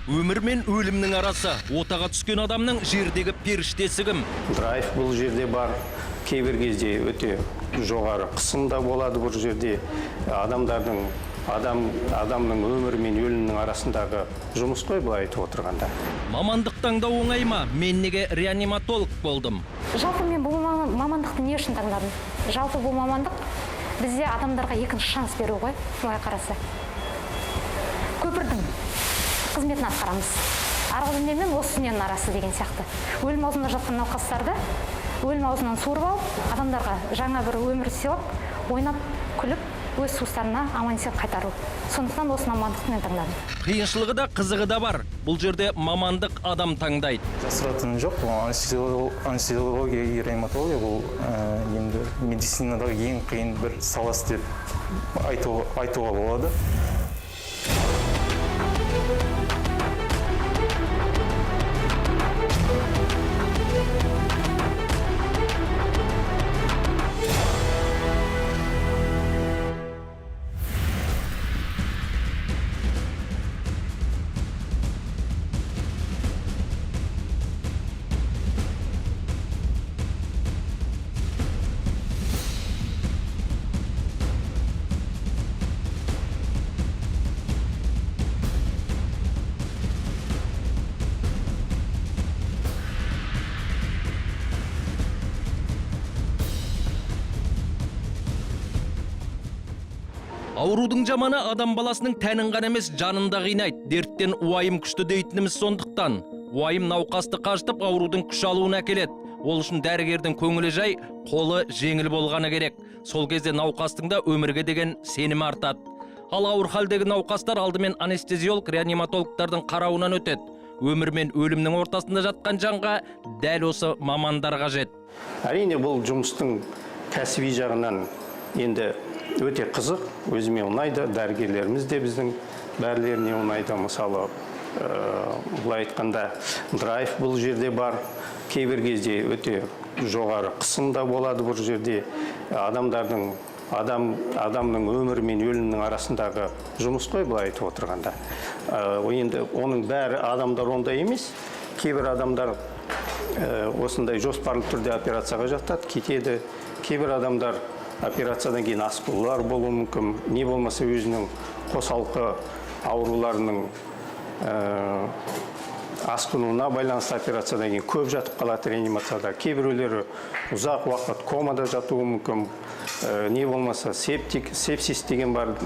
Өмір мен өлімнің арасы, отаға түскен адамның жердегі періштесі кім? Драйв бұл жерде бар, кейбір кезде өте жоғары қысымда болады бұл жерде. Адамның өмірі мен өлімнің арасындағы жұмыс қой былай айтып отырғанда. Мамандық таңдау оңай ма? Мен неге реаниматолог болдым? Жалпы мен бұл мамандықты не үшін таңдадым? Жалпы бұл мамандық бізде адамдарға екінші шанс беру ғой, былай қараса. Көпірдің қызметін атқарамыз. Арғы дүние мен осы дүниенің арасы деген сияқты. Өлім аузында жатқан науқастарды өлім аузынан суырып алып, адамдарға жаңа бір өмір сыйлап, ойнап, күліп, өз туыстарына аман-есен қайтару. Сондықтан осы мамандықты мен таңдадым. Қиыншылығы да, қызығы да бар. Бұл жерде мамандық адам таңдайды. Жасыратын жоқ, анестезиология и реаниматология бұл енді медицинадағы ең қиын бір саласы деп айтуға болады. Аурудың жаманы адам баласының тәнін ғана емес, жанын да қинайды. Дерттен уайым күшті дейтініміз сондықтан. Уайым науқасты қажытып, аурудың күш алуына әкеледі. Ол үшін дәрігердің көңілі жай, қолы жеңіл болғаны керек. Сол кезде науқастың да өмірге деген сенімі артады. Ал ауыр халдегі науқастар алдымен анестезиолог, реаниматологтардың қарауынан өтеді. Өмір мен өлімнің ортасында жатқан жанға дәл осы мамандар қажет. Әрине бұл жұмыстың кәсіби жағынан енді өте қызық, өзіме ұнайды, дәрігерлеріміз де біздің бәрілеріне ұнайды. Мысалы, бұлай айтқанда драйв бұл жерде бар, кейбір кезде өте жоғары қысымда болады бұл жерде. Адамның өмірі мен өлімнің арасындағы жұмыс қой былай айтып отырғанда. Енді оның бәрі адамдар ондай емес. Кейбір адамдар осындай жоспарлы түрде операцияға жатады, кетеді. Кейбір адамдар операциядан кейін асқынулар болуы мүмкін, не болмаса өзінің қосалқы ауруларының асқынуына байланысты операциядан кейін көп жатып қалады реанимацияда. Кейбіреулері ұзақ уақыт комада жатуы мүмкін, не болмаса сепсис деген бар,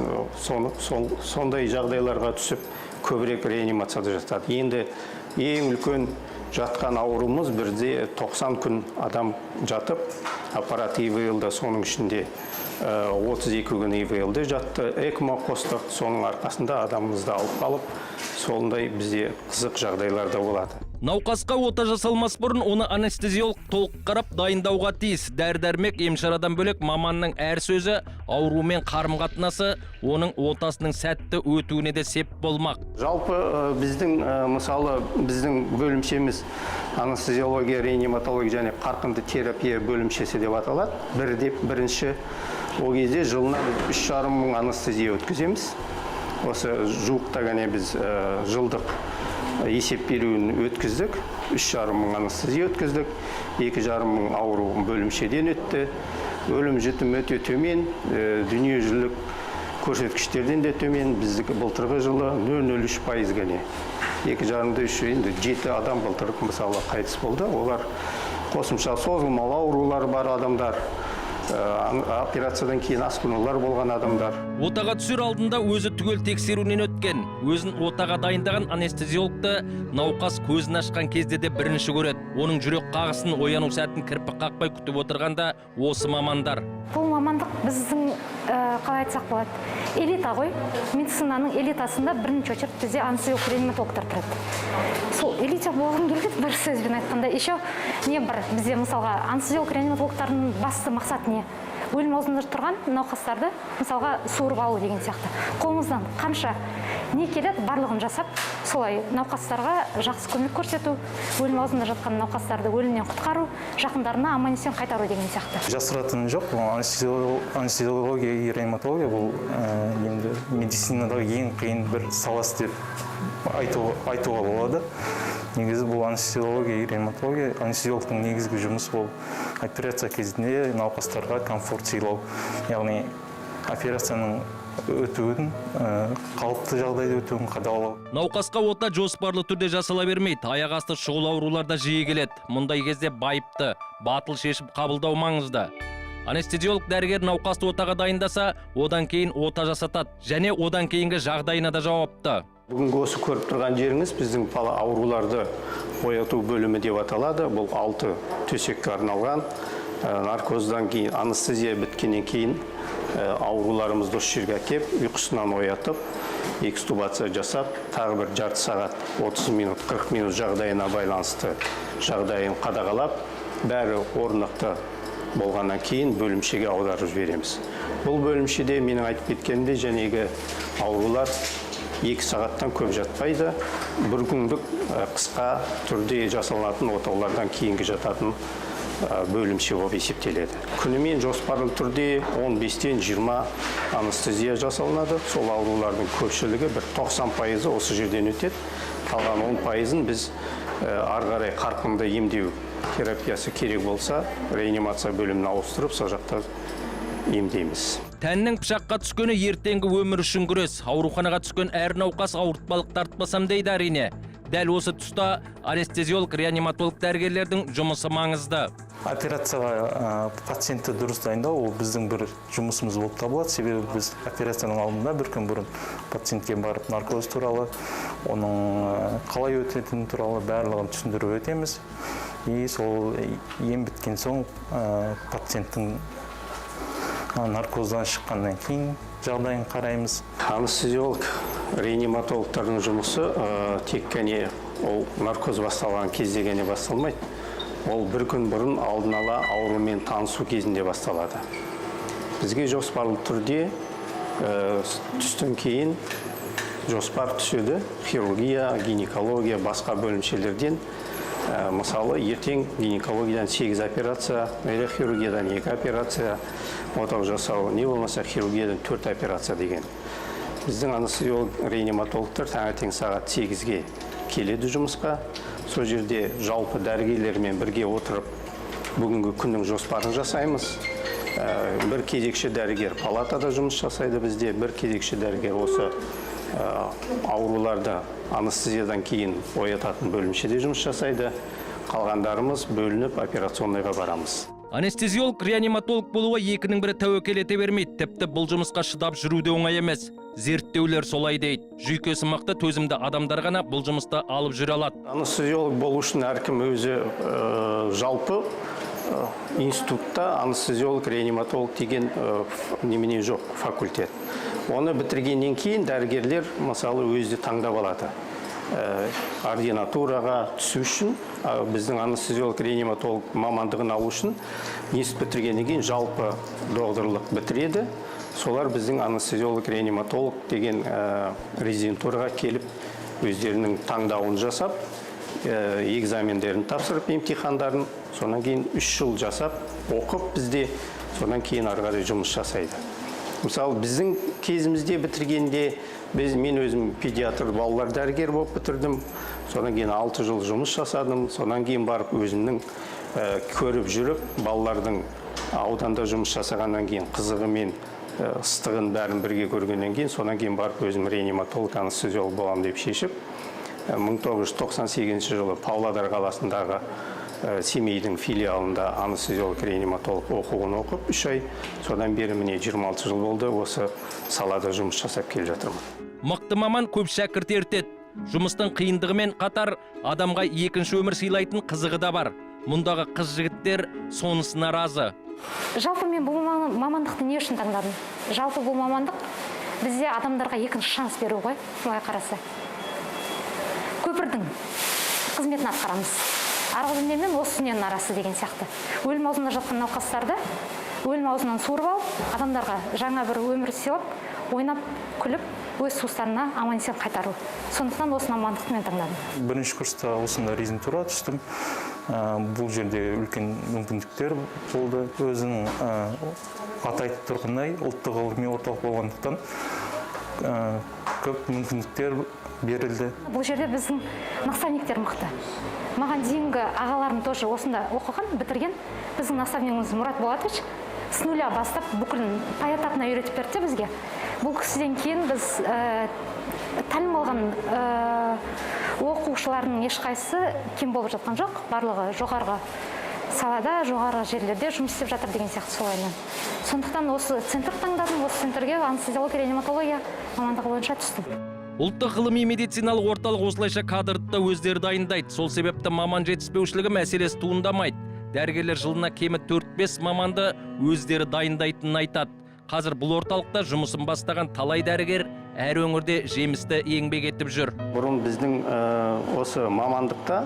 сондай жағдайларға түсіп көбірек реанимацияда жатады. Енді ең үлкен жатқан аурумыз бірде 90 күн адам жатып, аппарат ИВЛ-да соның ішінде 32 күн ИВЛ-де жатты, ЭКМО қостық, соның арқасында адамымызды алып қалып, сондай бізде қызық жағдайларда болады. Науқасқа ота жасалмас бұрын оны анестезиолог толық қарап дайындауға тиіс. Дәрі-дәрмек, емшарадан бөлек маманның әр сөзі аурумен қарым-қатынасы оның отасының сәтті өтуіне де сеп болмақ. Жалпы мысалы біздің бөлімшеміз анестезиология, реаниматология және қарқынды терапия бөлімшесі деп аталады. Бірінші ол кезде жылына 3,5 мың анестезия өткіземіз. Осы жуықта ғана біз жылдық есеп беруін өткіздік, 3,5 мың анестезия өткіздік, 2,5 мың ауру бөлімшеден өтті. Өлім жітім өте төмен, дүниежүзілік көрсеткіштерден де төмен, біздік былтырғы жылы 0,03% ғана. 2,5-3 7 адам былтырғы мысалы қайтыс болды. Олар қосымша созылмалы аурулары бар адамдар, операциядан кейін асқынулар болған адамдар. Отаға түсер алдында өзі түгел тексеруден өткен. Өзін отаға дайындаған анестезиологты науқас көзін ашқан кезде де бірінші көреді. Оның жүрек қағысын, ояну сәтін кірпік қақпай күтіп отырғанда осы мамандар. Бұл мамандық біздің қалай айтсақ болады, элита ғой. Медицинаның элитасында бірінші очередь бізде анестезиолог, реаниматологтар тұрады. Сол элита болғым келеді, бір сөзбен айтқанда. Еще не бар бізде мысалға анестезиолог, реаниматологтардың басты мақсаты не? өлім аузында тұрған науқастарды мысалға суырып алу деген сияқты. Қолымыздан қанша не келеді, барлығын жасап, солай науқастарға жақсы көмек көрсету, өлім аузында жатқан науқастарды өлімнен құтқару, жақындарына аман-есен қайтару деген сияқты. Жасыратыны жоқ, анестезиология и реаниматология бұл енді медицинадағы ең қиын бір саласы деп айтуға болады. Негізі бұл анестезиология и реаниматология, анестезиологтың негізгі жұмысы бұл операция кезінде науқастарға комфорт сыйлау, яғни операцияның өтуін, қалыпты жағдайда өтуін қадағалау. Науқасқа ота жоспарлы түрде жасала бермейді. Аяқ асты шұғыл ауруларда жиі келеді. Мұндай кезде байыпты, батыл шешіп қабылдау маңызды. Анестезиолог дәрігер науқасты отаға дайындаса, одан кейін ота жасатады, және одан кейінгі жағдайына да жауапты. Бүгінгі осы көріп тұрған жеріңіз біздің ауруларды ояту бөлімі деп аталады. Бұл 6 төсекке арналған. Наркоздан кейін, анестезия біткеннен кейін ауруларымызды осы жерге әкеп, ұйқысынан оятып, экстубация жасап, тағы бір жарты сағат, 30 минут, 40 минут жағдайына байланысты жағдайын қадағалап, бәрі орнықты болғаннан кейін бөлімшеге аударып жібереміз. Бұл бөлімшеде менің айтып кеткенімде жәнегі аурулар 2 сағаттан көп жатпайды. Бір күндік қысқа түрде жасалынатын оталардан кейінгі жататын бөлімше болып есептеледі. Күнімен жоспарлы түрде 15-тен 20 анестезия жасалынады. Сол аурулардың көпшілігі бір 90% осы жерден өтеді. Қалған 10%-ын біз ары қарай қарқынды емдеу терапиясы керек болса, реанимация бөліміне ауыстырып, сол жақта емдейміз. Тәннің пышаққа түскені ертеңгі өмір үшін күрес. Ауруханаға түскен әр науқас ауыртпалық тартпасам дейді әрине. Дәл осы тұста анестезиолог, реаниматолог дәрігерлердің жұмысы маңызды. Операцияға пациентті дұрыс дайындау, ол біздің бір жұмысымыз болып табылады. Себебі біз операцияның алдында бір күн бұрын пациентке барып наркоз туралы, оның қалай өтетіні туралы барлығын түсіндіріп өтеміз. И сол ем біткен соң пациенттің наркоздан шыққаннан кейін жағдайын қараймыз. Анестезиолог, реаниматологтардың жұмысы тек қана ол наркоз басталған кезде ғана басталмайды. Ол бір күн бұрын алдын ала аурумен танысу кезінде басталады. Бізге жоспарлы түрде түстен кейін жоспар түседі. Хирургия, гинекология, басқа бөлімшелерден. Мысалы, ертең гинекологиядан 8 операция, хирургиядан 2 операция, отау жасау, не болмаса хирургиядан 4 операция деген. Біздің анестезиолог, реаниматологтар таңертең сағат 8-ге келеді жұмысқа. Сол жерде жалпы дәрігерлермен бірге отырып, бүгінгі күннің жоспарын жасаймыз. Бір кезекші дәрігер палатада жұмыс жасайды бізде, бір кезекші дәрігер осы ауруларды анестезиядан кейін оятатын бөлімшеде жұмыс жасайды. Қалғандарымыз бөлініп операционныйға барамыз. Анестезиолог, реаниматолог болуға екінің бірі тәуекел ете бермейді. Тіпті бұл жұмысқа шыдап жүруде оңай емес. Зерттеулер солай дейді. Жүйкесі мықты, төзімді адамдар ғана бұл жұмысты алып жүре алады. Анестезиолог болу үшін әркім өзі жалпы институтта анестезиолог, реаниматолог деген немене жоқ факультет. Оны бітіргеннен кейін дәрігерлер мысалы өзі таңдап алады. Ординатураға түсу үшін, біздің анестезиолог, реаниматолог мамандығын алу үшін институт бітіргеннен кейін жалпы докторлық бітіреді. Солар біздің анестезиолог, реаниматолог деген резидентураға келіп, өздерінің таңдауын жасап, экзамендерін тапсырып, емтихандарын, сонан кейін 3 жыл жасап, оқып бізде, сонан кейін ары қарай жұмыс жасайды. Мысалы, біздің кезімізде бітіргенде, мен өзім педиатр балалар дәрігер болып бітірдім. Сонан кейін 6 жыл жұмыс жасадым. Сонан кейін барып өзімнің көріп жүріп, балалардың ауданда жұмыс жасағаннан кейін қызығы мен ыстығын бәрін бірге көргеннен кейін, сонан кейін барып өзім реаниматолог, анестезиолог боламын деп шешіп, 1998 жылы Павлодар қаласындағы Семейдің филиалында анестезиолог, реаниматолог оқуын оқып 3 ай, содан бері міне 26 жыл болды осы салада жұмыс жасап келе жатырмын. Мықты маман көп шәкірт ертеді. Жұмыстың қиындығымен қатар адамға екінші өмір сыйлайтын қызығы да бар. Мұндағы қыз жігіттер сонысына разы. Жалпы мен бұл мамандықты не үшін таңдадым? Жалпы бұл мамандық бізде адамдарға екінші шанс беру ғой, былай қараса. Көпірдің қызметін атқарамыз. Арғы дүние мен осы дүниенің арасы деген сияқты. Өлім аузында жатқан науқастарды өлім аузынан суырып алып, адамдарға жаңа бір өмір сыйлап, ойнап, күліп, өз туыстарына аман-есен қайтару. Сондықтан осы мамандықты мен таңдадым. Бірінші курста осында резидентураға түстім. Бұл жерде үлкен мүмкіндіктер болды. Өзінің аты айтып тұрғандай ұлттық ғылыми орталық болғандықтан көп мүмкіндіктер берілді. Бұл жерде біздің наставниктер мықты. Маған дейінгі ағаларым тоже осында оқыған, бітірген. Біздің наставнигіміз Мұрат Болатович с нуля бастап бүкілін поэтапна үйретіп берді бізге. Бұл кісіден кейін біз тәлім алған оқушылардың ешқайсысы кем болып жатқан жоқ. Барлығы жоғарғы салада, жоғарғы жерлерде жұмыс істеп жатыр деген сияқты солаймен. Сондықтан осы центр таңдадым, осы центрге анестезиология, реаниматология мамандығы бойынша түстім. Ұлттық ғылыми медициналық орталық осылайша кадрды да өздері дайындайды. Сол себепті маман жетіспеушілігі мәселесі туындамайды. Дәрігерлер жылына кемі 4-5 маманды өздері дайындайтынын айтады. Қазір бұл орталықта жұмысын бастаған талай дәрігер әр өңірде жемісті еңбек етіп жүр. Бұрын біздің осы мамандықта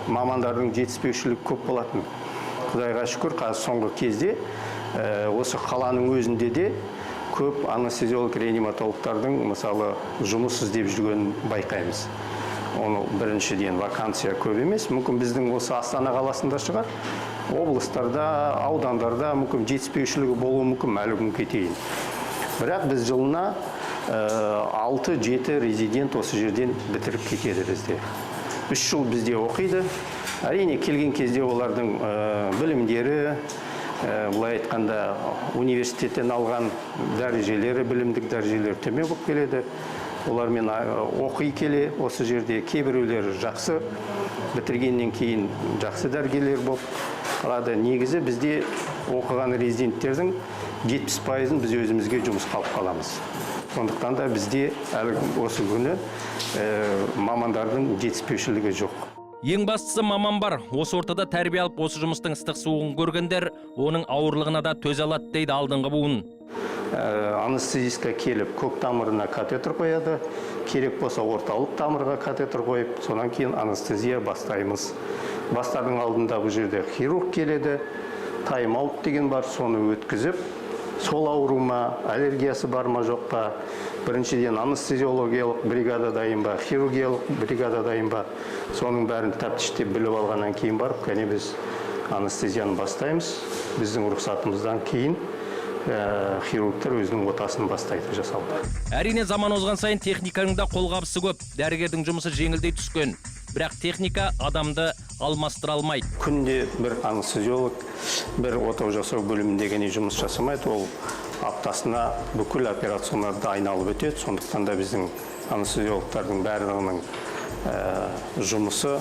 мамандардың жетіспеушілігі көп болатын. Құдайға шүкір, қазір соңғы кезде осы қаланың өзінде де көп анестезиолог реаниматологтардың мысалы жұмыс іздеп жүргенін байқаймыз. Оны біріншіден вакансия көп емес. Мүмкін біздің осы Астана қаласында шығар, облыстарда, аудандарда мүмкін жетіспеушілігі болуы мүмкін, әлі күнге кетейін. Бірақ біз жылына 6-7 резидент осы жерден бітіріп кетеді бізде. 3 жыл бізде оқиды. Әрине келген кезде олардың білімдері, былай айтқанда университеттен алған дәрежелері, білімдік дәрежелері төмен болып келеді. Олармен оқи келе осы жерде кейбіреулері жақсы бітіргеннен кейін жақсы дәрігерлер болып қалады. Негізі бізде оқыған резиденттердің 70%-ын біз өзімізге жұмысқа алып қаламыз. Сондықтан да бізде әлі осы күні мамандардың жетіспеушілігі жоқ. Ең бастысы маман бар. Осы ортада тәрбие алып, осы жұмыстың ыстық суығын көргендер, оның ауырлығына да төзе алады дейді алдыңғы буын. Анестезистка келіп, көк тамырына катетр қояды, керек болса орталық тамырға катетр қойып, сонан кейін анестезия бастаймыз. Бастардың алдында бұл жерде хирург келеді, тайм-аут деген бар, соны өткізіп, сол ауру ма, аллергиясы бар ма жоқ па, біріншіден анестезиологиялық бригада дайын ба, хирургиялық бригада дайын ба, соның бәрін тәптіштеп біліп алғаннан кейін барып, кәне біз анестезияны бастаймыз. Біздің рұқсатымыздан кейін хирургтар өзінің отасын бастайды жасауды. Әрине заман озған сайын техниканың да қолғабысы көп. Дәрігердің жұмысы жеңілдей түскен. Бірақ техника адамды алмастыра алмайды. Күнде бір анестезиолог бір ота жасау бөлімінде ғана жұмыс жасамайды. Ол аптасына бүкіл операцияларды айналып өтеді. Сондықтан да біздің анестезиологтардың барлығының жұмысы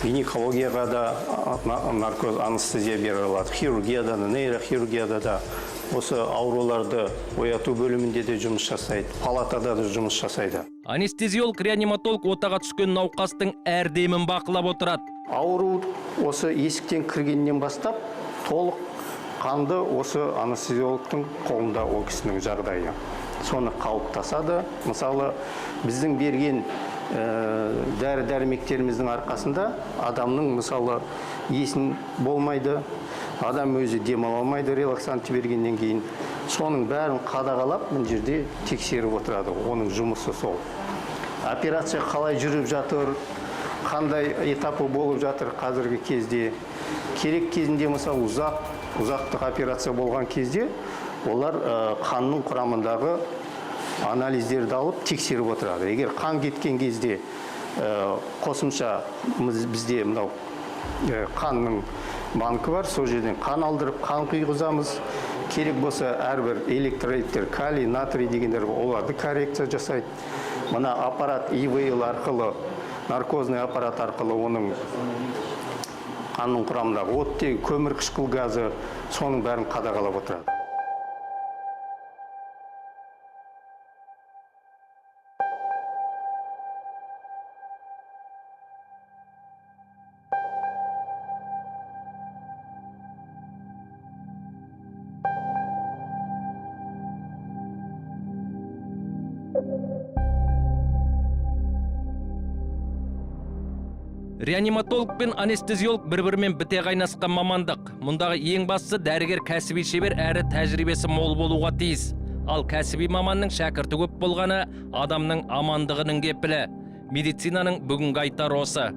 гинекологияға да наркоз анестезия бере алады. Хирургияда да, нейрохирургияда да, осы ауруларды ояту бөлімінде де жұмыс жасайды, палатада да жұмыс жасайды. Анестезиолог реаниматолог отаға түскен науқастың әр демін бақылап отырады. Ауру осы есіктен кіргеннен бастап толық қанды осы анестезиологтың қолында ол кісінің жағдайы. Соны қалыптасады. Мысалы, біздің берген дәрі-дәрмектеріміздің арқасында адамның мысалы есін болмайды, адам өзі демала алмайды релаксант бергеннен кейін. Соның бәрін қадағалап, бұл жерде тексеріп отырады. Оның жұмысы сол. Операция қалай жүріп жатыр, қандай этапы болып жатыр қазіргі кезде. Керек кезінде мысалы ұзақтық операция болған кезде олар қанның құрамындағы анализдерді алып тексеріп отырады. Егер қан кеткен кезде қосымша бізде мынау қанның банкі бар, сол жерден қан алдырып, қан құйғызамыз. Керек болса әрбір электролиттер, калий, натрий дегендер оларды коррекция жасайды. Мына аппарат ИВЛ арқылы, наркозный аппарат арқылы оның қанның құрамындағы оттегі, көмірқышқыл газы, соның бәрін қадағалап отырады. Реаниматолог пен анестезиолог бір-бірімен біте қайнасқан мамандық. Мұндағы ең бастысы дәрігер кәсіби шебер әрі тәжірибесі мол болуға тиіс. Ал кәсіби маманның шәкірті көп болғаны адамның амандығының кепілі. Медицинаның бүгінгі айтары осы.